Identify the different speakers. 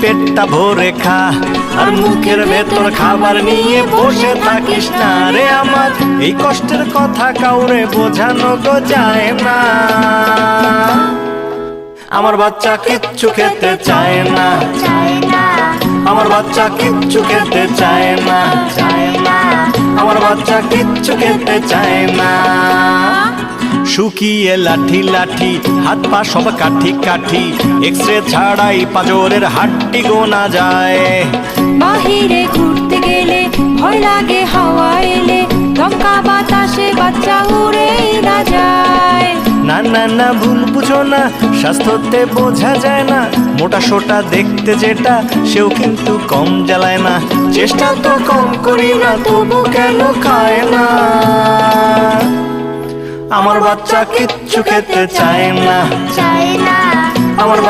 Speaker 1: পেটটা ভরে খা, আর মুখের ভেতর খাবার নিয়ে বসে থাকিস না রে আমার। এই কষ্টের কথা কাউরে বোঝানো তো যায় না। আমার বাচ্চা কিচ্ছু খেতে চায় না, আমার বাচ্চা কিচ্ছু খেতে চায় না, আমার বাচ্চা কিচ্ছু খেতে চায় না। শুকিয়ে লাঠি লাঠি, হাত পা সব কাঠি কাঠি, এক্সরে ছাড়াই পাঁজরের হাড্ডি গোনা যায়।
Speaker 2: বাহিরে ঘুরতে গেলে ভয় লাগে হাওয়া এলে, দমকা বাতাসে বাচ্চা উড়েই না যায়।
Speaker 1: না না না, ভুল বুঝো না, স্বাস্থ্যতে বোঝা যায় না। মোটা সোটা দেখতে যেটা, সেও কিন্তু কম জ্বালায় না। চেষ্টা তো কম করি না, তবু কেন খায় না। আমার বাচ্চা কিচ্ছু খেতে চায় না, আমার